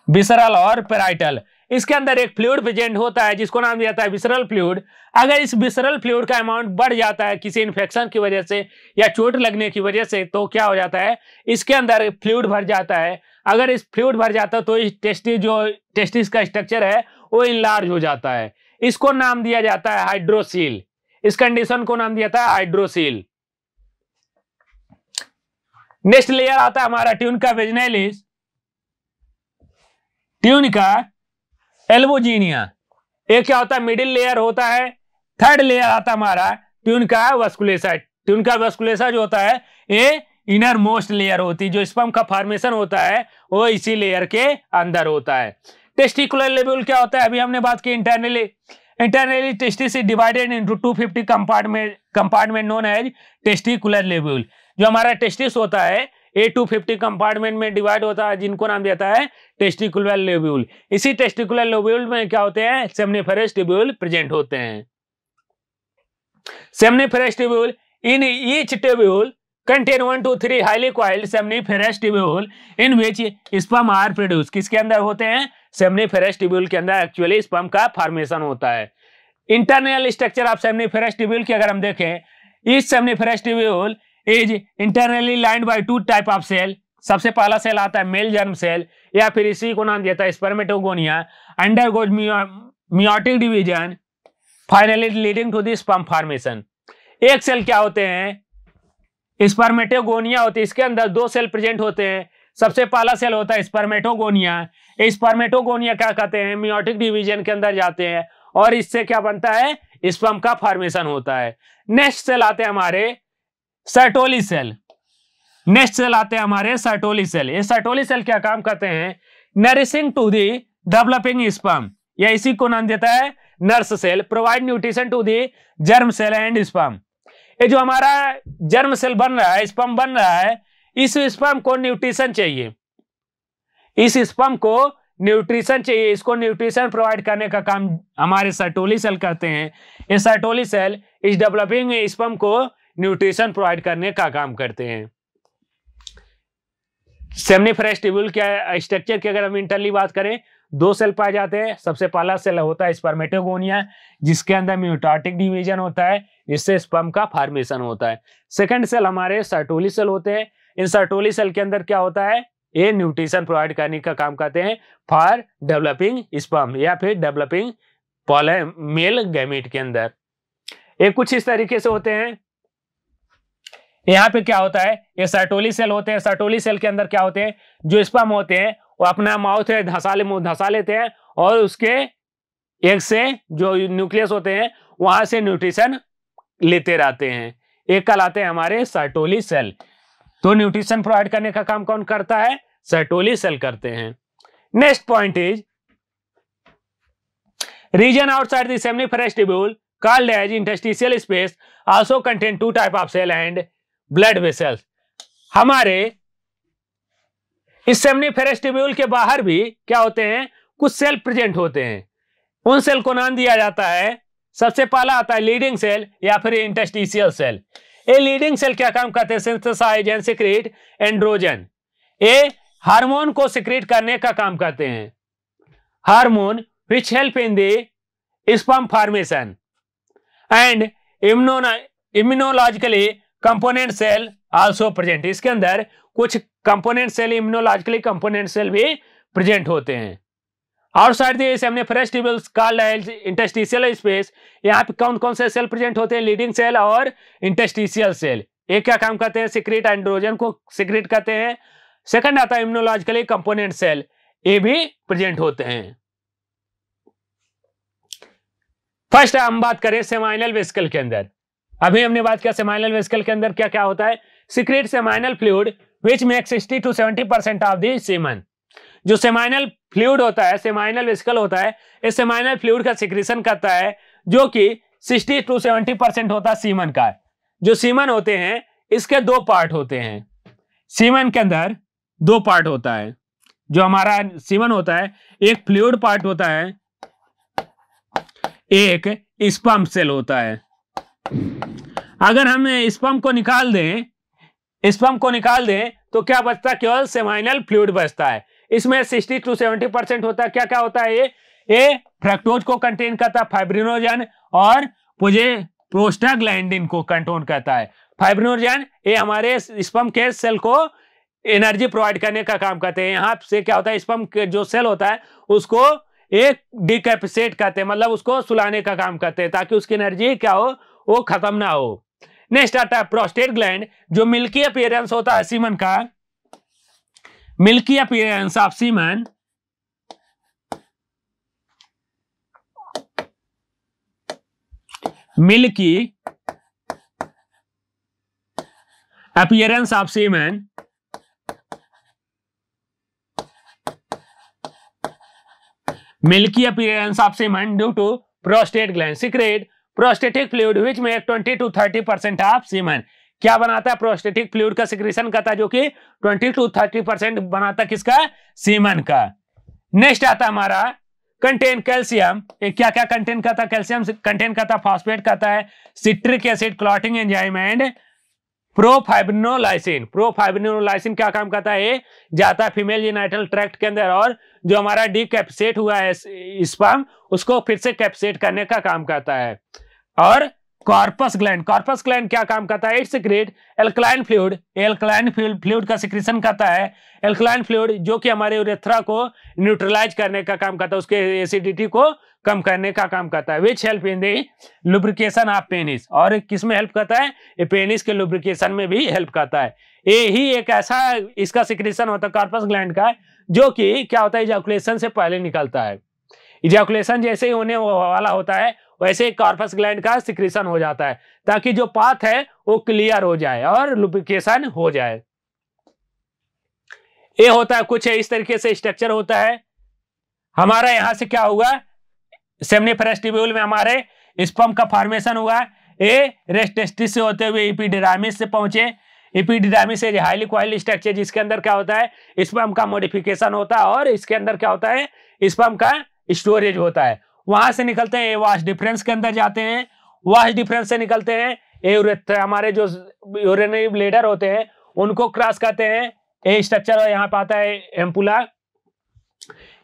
विसरल और पैराइटल। इसके अंदर एक फ्लूइड प्रेजेंट होता है जिसको नाम दिया जाता है विसरल फ्लूइड। अगर इस विसरल फ्लूइड का अमाउंट बढ़ जाता है किसी इन्फेक्शन की वजह से या चोट लगने की वजह से, तो क्या हो जाता है, इसके अंदर फ्लूइड भर जाता है। अगर इस फ्लूइड भर जाता है तो इस टेस्टिस का स्ट्रक्चर है वो इनलार्ज हो जाता है। इसको नाम दिया जाता है हाइड्रोसील। इस कंडीशन को नाम दिया जाता है हाइड्रोसील। नेक्स्ट लेयर आता है हमारा ट्यूनिका वेजिनैलिस, ट्यूनिका एल्बुजिनिया। ये क्या होता है, मिडिल लेयर होता है। थर्ड लेयर आता है हमारा ट्यूनिका वास्कुलरिसा। ट्यूनिका वास्कुलरिसा जो होता है ये इनर मोस्ट लेयर होती है, जो स्पर्म का फॉर्मेशन होता है वो इसी लेयर के अंदर होता है। टेस्टिकुलर लोब्यूल क्या होता है, अभी हमने बात की internally testis is divided into 250 compartment known as testicular lobule. जो हमारा टेस्टिस होता है ये 250 कंपार्टमेंट में डिवाइड होता है, जिनको नाम देता है टेस्टिकुलर लोब्यूल। इसी टेस्टिकुलर लोब्यूल में क्या होते हैं, सेमनीफेरस ट्यूब्यूल प्रेजेंट होते हैं। Seminiferous tubule in each tubule contain 1 to 3 highly coiled seminiferous tubule in which sperm are produced। किसके अंदर होते हैं, seminiferous tubule के अंदर एक्चुअली sperm का फॉर्मेशन होता है। Internal structure of seminiferous tubule की अगर हम देखें, each seminiferous tubule is internally lined by 2 type of cell। सबसे पहला सेल आता है मेल जर्म सेल, या फिर इसी को नाम देता है spermatogonia, undergoes meiotic division finally leading to the sperm formation. एक सेल क्या होते हैं, स्पर्मेटोगोनिया होती है, इसके अंदर 2 सेल प्रेजेंट होते हैं। सबसे पहला सेल होता है स्पर्मेटोगोनिया। स्पर्मेटोगोनिया क्या कहते हैं, मियोटिक डिवीजन के अंदर जाते हैं और इससे क्या बनता है, स्पर्म का फॉर्मेशन होता है। नेक्स्ट सेल आते हैं हमारे सर्टोली सेल। नेक्स्ट सेल आते हैं हमारे सर्टोली सेल। ये सर्टोली सेल क्या काम करते हैं, nourishing to the developing sperm, या इसी को नाम देता है nurse cell, provide nutrition to the germ cell and sperm. ये जो हमारा जर्म सेल बन रहा है, स्पर्म बन रहा है, इस स्पर्म को न्यूट्रिशन चाहिए, इस स्पर्म को न्यूट्रिशन चाहिए, इसको न्यूट्रिशन प्रोवाइड करने का काम हमारे सर्टोली सेल करते हैं। ये सर्टोली सेल इस डेवलपिंग स्पर्म को न्यूट्रिशन प्रोवाइड करने का काम करते हैं। सेमनीफेरस ट्यूब्यूल के स्ट्रक्चर की अगर हम इंटरनली बात करें, 2 सेल पाए जाते हैं। सबसे पहला सेल होता है स्पर्मेटोगोनिया, जिसके अंदर म्यूटाटिक डिवीजन होता है, इससे स्पर्म का फॉर्मेशन होता है। सेकंड सेल हमारे सर्टोली सेल होते हैं। इन सर्टोली सेल के अंदर क्या होता है, ये न्यूट्रिशन प्रोवाइड करने का काम करते हैं फॉर डेवलपिंग स्पर्म या फिर डेवलपिंग मेल गैमेट के अंदर। ये कुछ इस तरीके से होते हैं। यहाँ पे क्या होता है, ये सर्टोली सेल होते हैं। सर्टोली सेल के अंदर क्या होते हैं, जो स्पर्म होते हैं वो अपना माउथ है धंसा लेते हैं और उसके एक से जो न्यूक्लियस होते हैं वहां से न्यूट्रिशन लेते रहते हैं। एक कहलाते हैं हमारे सर्टोली सेल। तो न्यूट्रिशन प्रोवाइड करने का काम कौन करता है, सर्टोली सेल करते हैं। Next point is region outside the seminiferous tubule called as interstitial space also contain 2 type of cell and blood vessels. हमारे इस सेमनीफेरस ट्यूब्यूल के बाहर भी क्या होते हैं, कुछ सेल प्रेजेंट होते हैं। उन सेल को नाम दिया जाता है, सबसे पहला आता है लीडिंग सेल या फिर इंटरस्टिशियल सेल। ये लीडिंग सेल क्या काम करते हैं, सिंथेसाइज एंड सीक्रेट एंड्रोजन। ये हार्मोन को सीक्रेट करने का काम करते हैं, hormone which help in the sperm formation and immunologically component cell also present. इसके अंदर कुछ component cell, immunologically component cell भी प्रेजेंट होते हैं। Outside the seminiferous tubule called as interstitial space, यहाँ पे कौन कौन से सेल प्रेजेंट होते हैं, लीडिंग सेल और इंटरस्टिशियल सेल। एक क्या काम करते हैं, सीक्रेट एंड्रोजन को सीक्रेट करते हैं। सेकंड आता है इम्यूनोलॉजिकली कंपोनेंट सेल, ये भी प्रेजेंट होते हैं। फर्स्ट हम बात करें सेमाइनल वेसिकल के अंदर। अभी हमने बात किया सेमाइनल वेसिकल के अंदर क्या क्या होता है, secret seminal fluid which make 60 to 70% of the semen. जो सेमाइनल फ्लूइड होता है, सेमाइनल वेसिकल होता है, इस सेमाइनल फ्लूइड का सिक्रेशन करता है, जो कि 60 to 70% होता है सीमन का। जो सीमन होते हैं इसके 2 पार्ट होते हैं। सीमन के अंदर 2 पार्ट होता है। जो हमारा सीमन होता है, एक फ्लूइड पार्ट होता है, एक स्पर्म सेल होता है। अगर हम स्पर्म को निकाल दें तो क्या बचता है, केवल सेमाइनल फ्लूइड बचता है। इसमें 60 to 70% होता है। क्या क्या होता है, ये फ्रक्टोज को कंटेन करता है, फाइब्रिनोजन और प्रोस्टाग्लैंडिन को कंट्रोल करता है। फाइब्रिनोजन ये हमारे स्पर्म के सेल को एनर्जी प्रोवाइड करने का काम करते हैं। यहाँ से क्या होता है, स्पर्म के जो सेल होता है उसको एक डिकैपिसेट करते हैं, मतलब उसको सुलाने का काम करते हैं ताकि उसकी एनर्जी क्या हो, वो खत्म ना हो। नेक्स्ट आता है प्रोस्टेट ग्लैंड, जो मिल्की अपीयरेंस होता है सीमन का, milky appearance of semen, milky appearance of semen milky appearance of semen due to prostate gland secrete prostatic fluid which में 20 to 30% ऑफ सीमेन। क्या बनाता है? प्रोस्टेटिक फ्लूइड का सिक्रेशन करता है, जो कि 20 to 30% बनाता है किसका? सीमेन का। नेक्स्ट आता है हमारा कंटेन कैल्शियम। क्या क्या कंटेन करता है? कैल्शियम कंटेन करता है, फॉस्फेट करता है, citric acid, clotting enzyme and profibrinolysin. Profibrinolysin क्या काम करता है? ये जाता है फीमेल जेनिटल ट्रैक्ट के अंदर और जो हमारा डीकैप्सेट हुआ है स्पर्म उसको फिर से कैप्सेट करने का काम करता है। और कॉर्पस ग्लैंड क्या काम करता है? It's secret alkaline fluid. Alkaline fluid का सिक्रेशन करता है। एल्कलाइन फ्लूइड जो कि हमारे यूरेथ्रा को न्यूट्रलाइज करने का काम करता है, उसके एसिडिटी को कम करने का काम करता है। विच help in the lubrication of penis. और किस में हेल्प करता है? ये पेनिस के लुब्रिकेशन में भी हेल्प करता है। ये ही एक ऐसा इसका सिक्रेशन होता है कॉर्पस ग्लैंड का, जो कि क्या होता है? इजैकुलेशन से पहले निकलता है। इजैकुलेशन जैसे ही होने वाला होता है वैसे ही कॉर्पस ग्लैंड का सिक्रेशन हो जाता है, ताकि जो पाथ है वो क्लियर हो जाए और लुब्रिकेशन हो जाए। ये होता है कुछ इस तरीके से स्ट्रक्चर होता है हमारा। यहां से क्या होगा? सेमिनिफरस ट्यूब्यूल में हमारे स्पर्म का फॉर्मेशन हुआ। ये रेस्ट टेस्टिस से होते हुए एपिडिडामिस से पहुंचे। एपिडिडामिस से हाईली कॉइल्ड स्ट्रक्चर, जिसके अंदर क्या होता है? स्पर्म का मॉडिफिकेशन होता है और इसके अंदर क्या होता है? स्पर्म का स्टोरेज होता है। वहां से निकलते हैं वाश डिफरेंस के अंदर जाते हैं। वाश डिफरेंस से निकलते हैं हमारे जो यूरिनरी ब्लैडर होते हैं उनको क्रॉस करते हैं। ये स्ट्रक्चर और यहाँ पे आता है एम्पुला।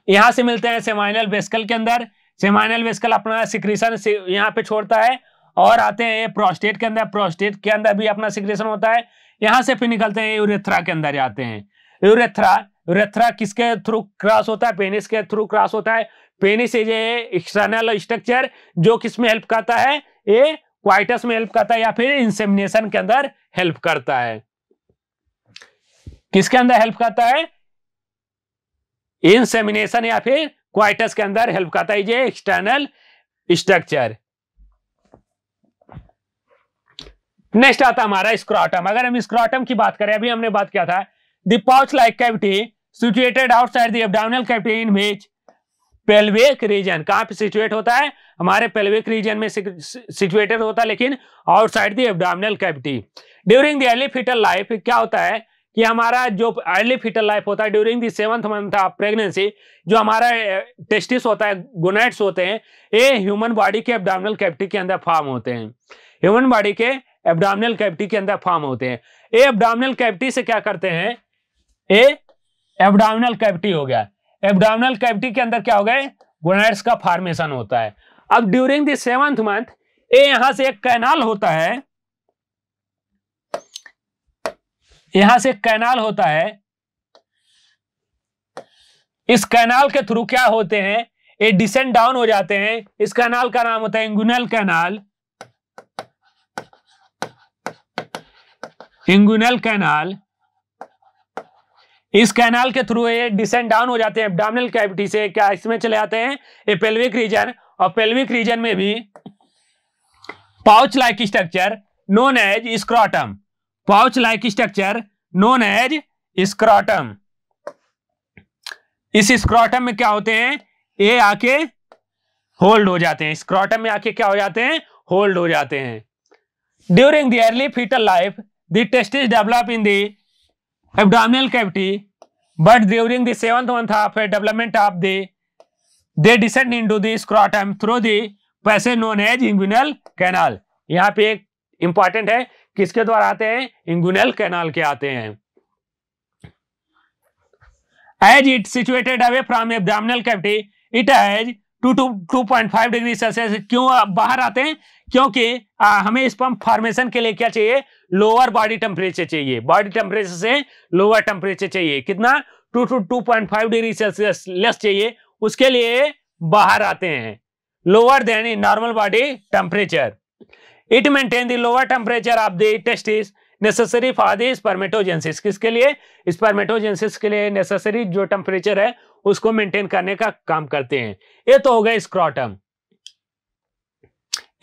यहां से मिलते हैं सेमाइनल वेस्कल के अंदर। सेमाइनल वेस्कल अपना सिक्रेशन यहाँ पे छोड़ता है और आते हैं प्रोस्टेट के अंदर। प्रोस्टेट के अंदर भी अपना सिक्रेशन होता है। यहां से फिर निकलते हैं यूरेथ्रा के अंदर जाते हैं। यूरेथ्रा किसके थ्रू क्रॉस होता है? पेनिस के थ्रू क्रॉस होता है। पेनिस इज एक्सटर्नल स्ट्रक्चर जो किसमें हेल्प करता है? ये क्वाइटस में हेल्प करता है या फिर इंसेमिनेशन के अंदर हेल्प करता है। किसके अंदर हेल्प करता है? इंसेमिनेशन या फिर क्वाइटस के अंदर हेल्प करता है ये एक्सटर्नल स्ट्रक्चर। नेक्स्ट आता हमारा स्क्रोटम। अगर हम स्क्रोटम की बात करें, अभी हमने बात किया था the pouch like cavity situated outside the abdominal cavity in which pelvic region. कहां पे सिचुएट होता है? हमारे पेल्विक रीजन में सिचुएटेड होता है, लेकिन outside the abdominal cavity. During the early foetal life क्या होता है कि हमारा जो अर्ली फीटल लाइफ होता है during the 7th month of pregnancy, जो हमारा टेस्टिस होता है, गोनाड्स होते हैं, ये ह्यूमन बॉडी के एब्डोमिनल कैविटी के अंदर फॉर्म होते हैं। ह्यूमन बॉडी के एब्डोमिनल कैविटी के अंदर फॉर्म होते हैं। ये एब्डोमिनल कैविटी से क्या करते हैं? ये एब्डोमिनल कैविटी हो गया। एब्डोमिनल कैविटी के अंदर क्या हो गए? गोनाड्स का फॉर्मेशन होता है। अब ड्यूरिंग द 7th मंथ ये यहां से एक कैनाल होता है, यहां से कैनाल होता है। इस कैनाल के थ्रू क्या होते हैं? ये डिसेंड डाउन हो जाते हैं। इस कैनाल का नाम होता है इंगुइनल कैनाल। Inguinal canal. इस कैनाल के थ्रू ये डिसेंड डाउन हो जाते हैं एब्डोमिनल कैविटी से, क्या इसमें चले जाते हैं? ये पेल्विक रीजन। और पेल्विक रीजन में भी pouch like structure known as scrotum. Pouch like structure known as scrotum. इस स्क्रोटम में क्या होते हैं? ये आके होल्ड हो जाते हैं। स्क्रोटम में आके क्या हो जाते हैं? होल्ड हो जाते हैं। During the early foetal life the testis develop in the abdominal cavity, but during the 7th month of development of they descend into the scrotum through the passage known as inguinal canal। यहाँ पे एक important है, किसके द्वारा आते हैं? Inguinal canal के आते हैं। As it situated away from abdominal cavity, it has 2 to 2.5 degree Celsius. क्यों बाहर आते हैं? क्योंकि हमें स्पर्म फॉर्मेशन के लिए क्या चाहिए? लोअर बॉडी टेम्परेचर चाहिए। बॉडी टेम्परेचर से लोअर टेम्परेचर चाहिए। कितना? 2 to 2.5 डिग्री सेल्सियस लेस चाहिए, उसके लिए बाहर आते हैं। Lower then in normal body temperature. It maintain the lower temperature of the testis necessary for the spermatogenesis. किसके लिए? स्पर्मेटोजेनेसिस के लिए नेसेसरी जो टेम्परेचर है उसको मेंटेन करने का काम करते हैं। ये तो हो गया स्क्रोटम।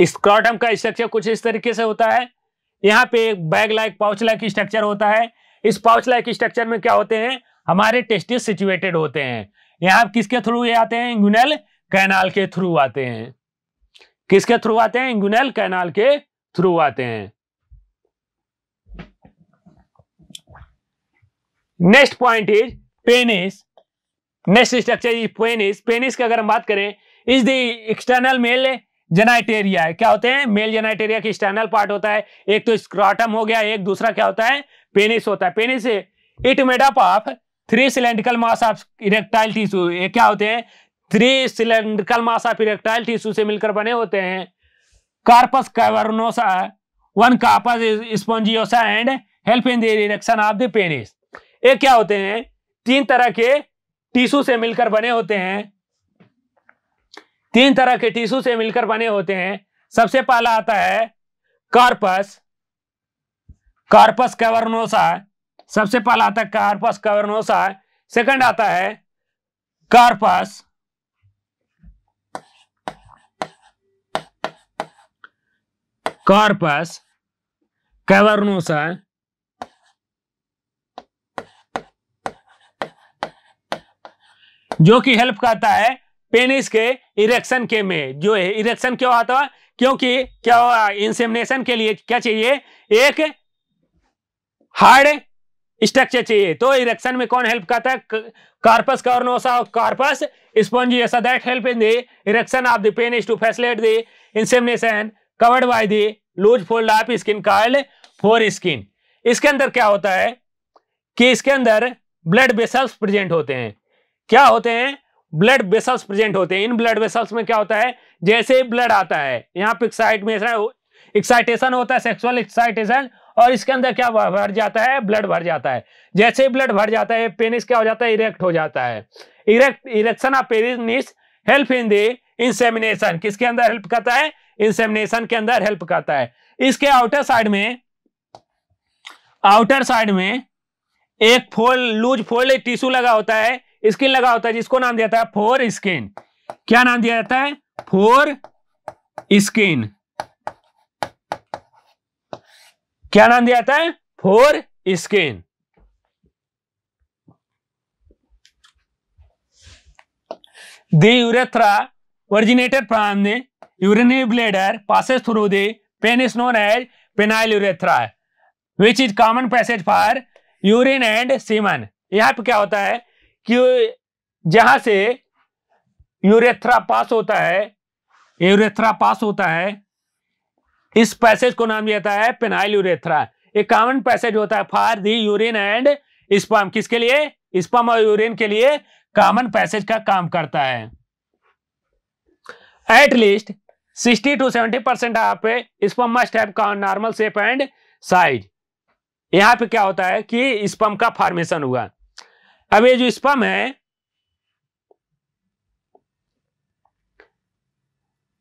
स्क्रोटम का स्ट्रक्चर कुछ इस तरीके से होता है। यहाँ पे एक bag like pouch like structure होता है। इस पाउच लाइक स्ट्रक्चर में क्या होते हैं? हमारे टेस्टिस सिचुएटेड होते हैं। यहाँ किसके थ्रू ये आते हैं? इंगुइनल कैनाल के थ्रू आते हैं। किसके थ्रू आते हैं? इंगुइनल कैनाल के थ्रू आते हैं। Next point is penis. Next structure is penis. Penis की अगर हम बात करें, इज द एक्सटर्नल मेल जेनाइटेरिया है। क्या होते हैं? मेल जेनाइटेरिया की एक्सटर्नल पार्ट होता है। एक तो स्क्रोटम हो गया, एक दूसरा क्या होता है? पेनिस होता है। Penis it made up of 3 cylindrical mass of erectile tissue. ये क्या होते हैं? 3 cylindrical mass of erectile tissue से मिलकर बने होते हैं। Corpus cavernosa, 1 corpus spongiosa and help in the erection of the penis. ये क्या होते हैं? 3 तरह के टिश्यू से मिलकर बने होते हैं। 3 तरह के टिश्यू से मिलकर बने होते हैं। सबसे पहला आता है कार्पस, कार्पस कैवर्नोसा। सबसे पहला आता है कार्पस कैवर्नोसा। सेकंड आता है कार्पस कार्पस कैवर्नोसा। जो कि हेल्प करता है पेनिस के इरेक्शन के में। जो है इरेक्शन क्यों आता है? क्योंकि क्या हुआ, इंसेमिनेशन के लिए क्या चाहिए? एक हार्ड स्ट्रक्चर चाहिए। तो इरेक्शन में कौन हेल्प करता है? कार्पस कैवर्नोसा और corpus spongiosa that help in the erection of the penis to facilitate the insemination covered by the loose fold of skin called foreskin. इसके अंदर क्या होता है कि इसके अंदर ब्लड वेसल्स प्रेजेंट होते हैं। क्या होते हैं? ब्लड वेसल्स प्रेजेंट होते हैं। इन ब्लड वेसल्स में क्या होता है? जैसे ही ब्लड आता है, यहाँ पे एक्साइटेशन होता है, सेक्सुअल एक्साइटेशन, और इसके अंदर क्या भर जाता है? ब्लड भर जाता है। जैसे ही ब्लड भर जाता है, पेनिस क्या हो जाता है? इरेक्ट हो जाता है। Erection of penis help in the insemination. किसके अंदर हेल्प करता है? इंसेमिनेशन के अंदर हेल्प करता है। इसके आउटर साइड में एक लूज फोल्ड टिश्यू लगा होता है, स्किन लगा होता है, जिसको नाम दिया जाता है फोर स्किन। क्या नाम दिया जाता है? Four skin. क्या नाम दिया जाता है? Four skin. The urethra originated from the urinary bladder, passes through the penis known as penile urethra, which is common passage for urine and semen। यहाँ पे क्या होता है कि जहां से यूरेथ्रा पास होता है, इस पैसेज को नाम दिया जाता है पेनाइल यूरेथ्रा। एक कॉमन पैसेज होता है for the urine and sperm. किसके लिए? स्पर्म और यूरिन के लिए कॉमन पैसेज का काम करता है। At least 60 to 70% of sperm must have normal shape and size. यहां पे क्या होता है कि स्पर्म का फॉर्मेशन हुआ। अब ये जो स्पर्म है,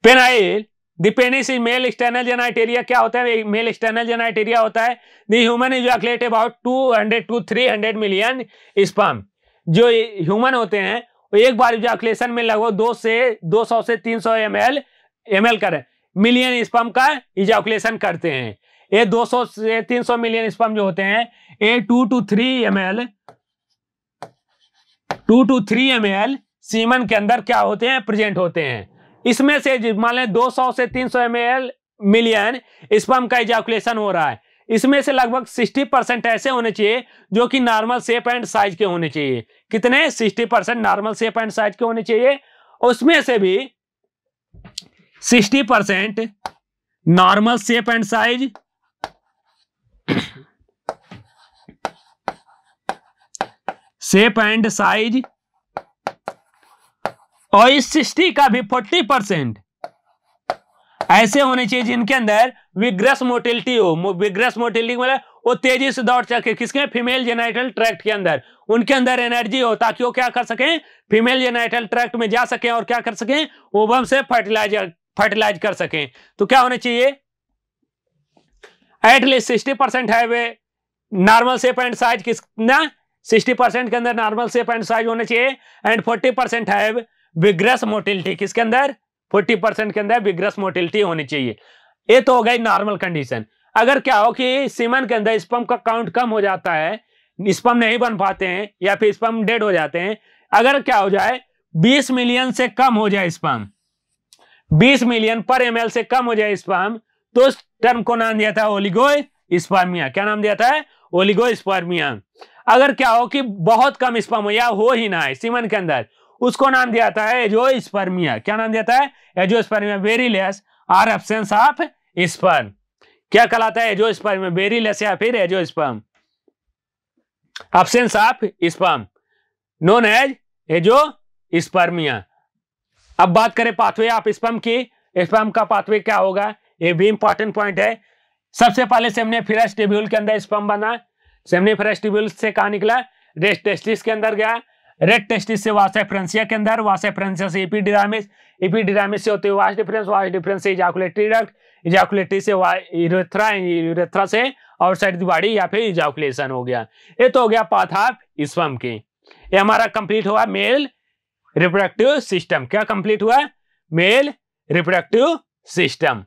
penile, the penis is male external genitalia. क्या होता है? मेल एक्सटर्नल जेनाइटेरिया होता है। The human ejaculate about 200 to 300 million sperm. जो ह्यूमन होते हैं वो एक बार इजैकुलेशन में लगभग 200 से 300 ml कर मिलियन स्पर्म का इजैकुलेशन करते हैं। ये 200 से 300 मिलियन स्पर्म जो होते हैं, ये 2 to 3 ml सीमन के अंदर क्या होते हैं? प्रेजेंट होते हैं। इसमें से मान लें 200 से 300 मिलियन स्पर्म का इजैकुलेशन हो रहा है। इसमें से लगभग 60% ऐसे होने चाहिए जो कि नॉर्मल शेप एंड साइज के होने चाहिए। कितने? 60% नॉर्मल शेप एंड साइज के होने चाहिए। उसमें से भी 60% नॉर्मल शेप एंड साइज, और इस 60 का भी 40% ऐसे होने चाहिए जिनके अंदर विग्रस मोटिलिटी हो। विग्रस मोटिलिटी मतलब वो तेजी से दौड़ सके। किसके? फीमेल जेनाइटल ट्रैक्ट के अंदर। उनके अंदर एनर्जी हो ताकि वो क्या कर सकें? फीमेल जेनाइटल ट्रैक्ट में जा सकें और क्या कर सकें? ओवम से फर्टिलाइज कर सकें। तो क्या होने चाहिए? एटलीस्ट 60% है वे नॉर्मल शेप एंड साइज। कितना? 60% के अंदर नॉर्मल शेप एंड साइज होने चाहिए। एंड 40% है विग्रस मोटिलिटी। किसके अंदर? 40% के अंदर विग्रस मोटिलिटी होनी चाहिए। ये तो हो गई नॉर्मल कंडीशन। अगर क्या हो कि सीमन के अंदर स्पर्म का काउंट कम हो जाता है, स्पर्म नहीं बन पाते हैं या फिर स्पर्म डेड हो जाते हैं, अगर क्या हो जाए 20 मिलियन से कम हो जाए स्पर्म, 20 मिलियन पर ml से कम हो जाए स्पर्म, तो उस टर्म को नाम दिया था ओलिगोस्पर्मिया। क्या नाम दिया था? ओलिगोस्पर्मिया। अगर क्या हो कि बहुत कम स्पर्म हो या हो ही ना है सीमन के अंदर, उसको नाम दिया था एजोस्पर्मिया। क्या नाम दिया था? Azoospermia. Very less or absence of sperm. क्या कहलाता है? एजोस्पर्मिया। वेरी लेस या फिर azoosperm, absence of sperm, known as azoospermia. अब बात करें पाथवे ऑफ स्पर्म की। स्पर्म का पाथवे क्या होगा, ये भी इंपॉर्टेंट पॉइंट है। सबसे पहले सेमनीफेरस ट्यूब्यूल के अंदर स्पर्म बना, सेमनीफेरस ट्यूब्यूल से कहा निकला? रेड टेस्टिस के अंदर गया, रेड टेस्टिस से वासा फ्रेंसिया के अंदर, वासा फ्रेंसिया से एपिडिडामिस, एपिडिडामिस से होते हुए वास डिफरेंस, वास डिफरेंस से इजाकुलेटरी डक्ट, इजाकुलेटरी से यूरेथ्रा, यूरेथ्रा से आउटसाइड द बॉडी या फिर इजाकुलेशन हो गया। ये तो हो गया पाथ ऑफ स्पर्म की। ये हमारा कंप्लीट हुआ मेल रिप्रोडक्टिव सिस्टम। क्या कंप्लीट हुआ? Mail reproductive system.